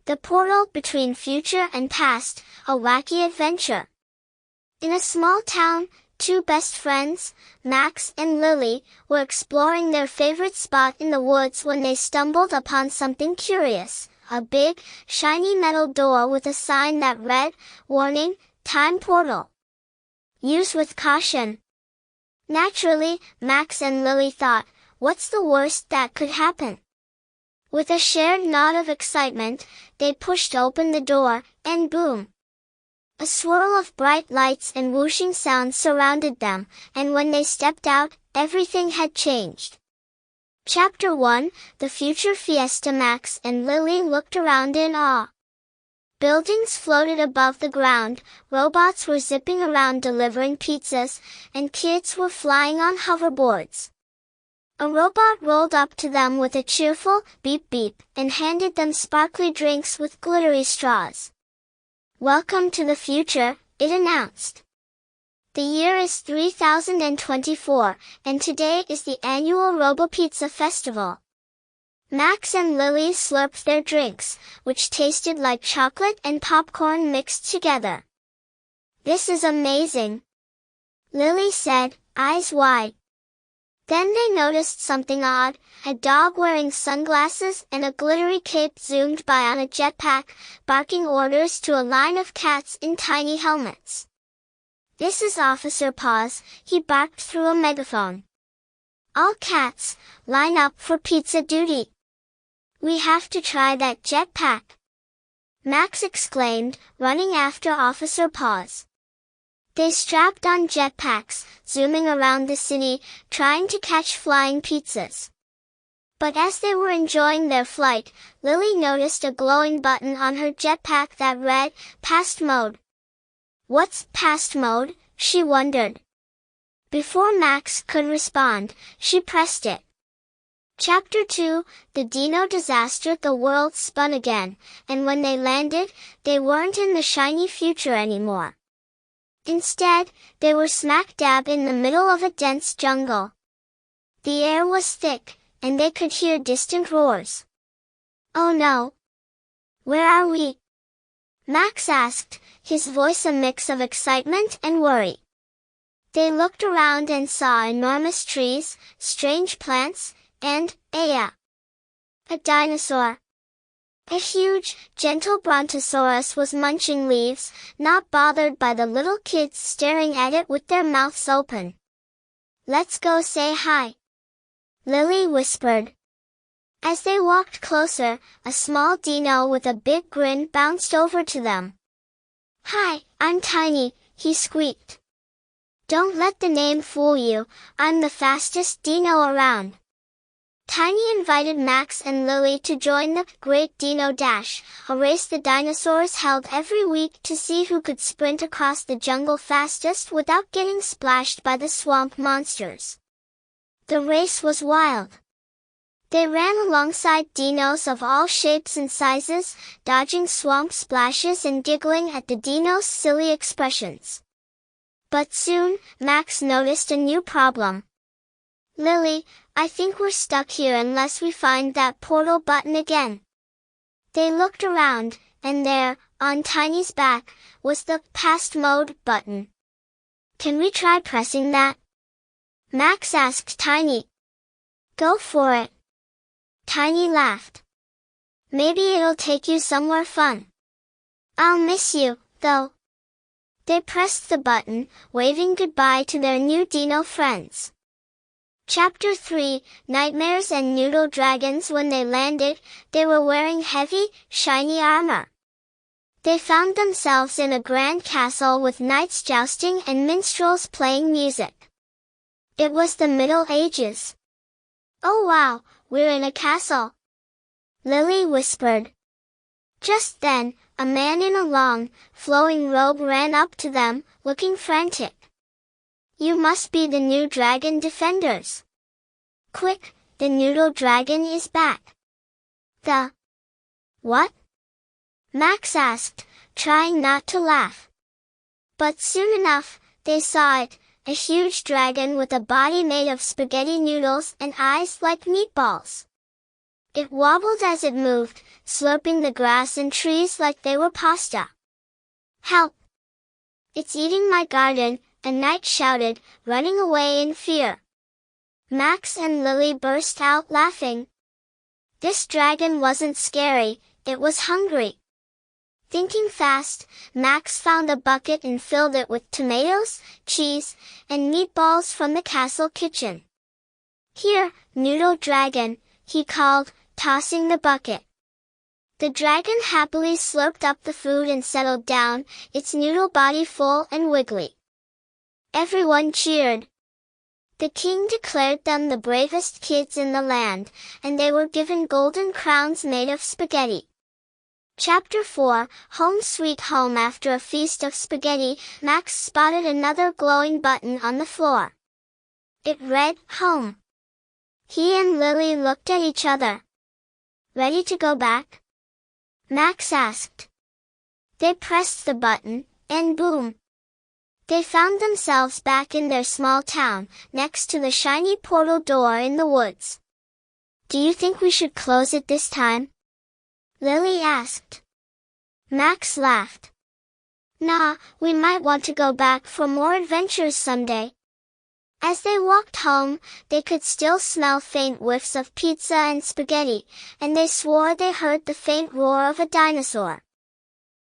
The portal between future and past, a wacky adventure. In a small town, two best friends, Max and Lily, were exploring their favorite spot in the woods when they stumbled upon something curious, a big, shiny metal door with a sign that read, "Warning, Time Portal. Use with caution." Naturally, Max and Lily thought, what's the worst that could happen? With a shared nod of excitement, they pushed open the door, and boom! A swirl of bright lights and whooshing sounds surrounded them, and when they stepped out, everything had changed. Chapter 1, The Future Fiesta. Max and Lily looked around in awe. Buildings floated above the ground, robots were zipping around delivering pizzas, and kids were flying on hoverboards. A robot rolled up to them with a cheerful beep beep and handed them sparkly drinks with glittery straws. "Welcome to the future," it announced. "The year is 3024, and today is the annual RoboPizza Festival." Max and Lily slurped their drinks, which tasted like chocolate and popcorn mixed together. "This is amazing," Lily said, eyes wide. Then they noticed something odd. A dog wearing sunglasses and a glittery cape zoomed by on a jetpack, barking orders to a line of cats in tiny helmets. "This is Officer Paws," he barked through a megaphone. "All cats, line up for pizza duty. We have to try that jetpack," Max exclaimed, running after Officer Paws. They strapped on jetpacks, zooming around the city, trying to catch flying pizzas. But as they were enjoying their flight, Lily noticed a glowing button on her jetpack that read, "Past Mode." "What's past mode?" she wondered. Before Max could respond, she pressed it. Chapter 2, The Dino Disaster. The world spun again, and when they landed, they weren't in the shiny future anymore. Instead, they were smack dab in the middle of a dense jungle. The air was thick, and they could hear distant roars. "Oh no! Where are we?" Max asked, his voice a mix of excitement and worry. They looked around and saw enormous trees, strange plants, and, a dinosaur. A huge, gentle brontosaurus was munching leaves, not bothered by the little kids staring at it with their mouths open. "Let's go say hi," Lily whispered. As they walked closer, a small dino with a big grin bounced over to them. "Hi, I'm Tiny," he squeaked. "Don't let the name fool you, I'm the fastest dino around." Tiny invited Max and Lily to join the Great Dino Dash, a race the dinosaurs held every week to see who could sprint across the jungle fastest without getting splashed by the swamp monsters. The race was wild. They ran alongside dinos of all shapes and sizes, dodging swamp splashes and giggling at the dinos' silly expressions. But soon, Max noticed a new problem. "Lily, I think we're stuck here unless we find that portal button again." They looked around, and there, on Tiny's back, was the Past Mode button. "Can we try pressing that?" Max asked Tiny. "Go for it." Tiny laughed. "Maybe it'll take you somewhere fun." "I'll miss you, though." They pressed the button, waving goodbye to their new dino friends. Chapter 3, Nightmares and Noodle Dragons. When they landed, they were wearing heavy, shiny armor. They found themselves in a grand castle with knights jousting and minstrels playing music. It was the Middle Ages. "Oh wow, we're in a castle," Lily whispered. Just then, a man in a long, flowing robe ran up to them, looking frantic. "You must be the new dragon defenders. Quick, the Noodle Dragon is back." "The what?" Max asked, trying not to laugh. But soon enough, they saw it, a huge dragon with a body made of spaghetti noodles and eyes like meatballs. It wobbled as it moved, slurping the grass and trees like they were pasta. Help! It's eating my garden, a knight shouted, running away in fear. Max and Lily burst out laughing. This dragon wasn't scary, it was hungry. Thinking fast, Max found a bucket and filled it with tomatoes, cheese, and meatballs from the castle kitchen. Here, Noodle Dragon, he called, tossing the bucket. The dragon happily slurped up the food and settled down, its noodle body full and wiggly. Everyone cheered. The king declared them the bravest kids in the land, and they were given golden crowns made of spaghetti. Chapter 4, Home Sweet Home. After a feast of spaghetti, Max spotted another glowing button on the floor. It read, Home. He and Lily looked at each other. Ready to go back? Max asked. They pressed the button, and boom! They found themselves back in their small town, next to the shiny portal door in the woods. Do you think we should close it this time? Lily asked. Max laughed. Nah, we might want to go back for more adventures someday. As they walked home, they could still smell faint whiffs of pizza and spaghetti, and they swore they heard the faint roar of a dinosaur.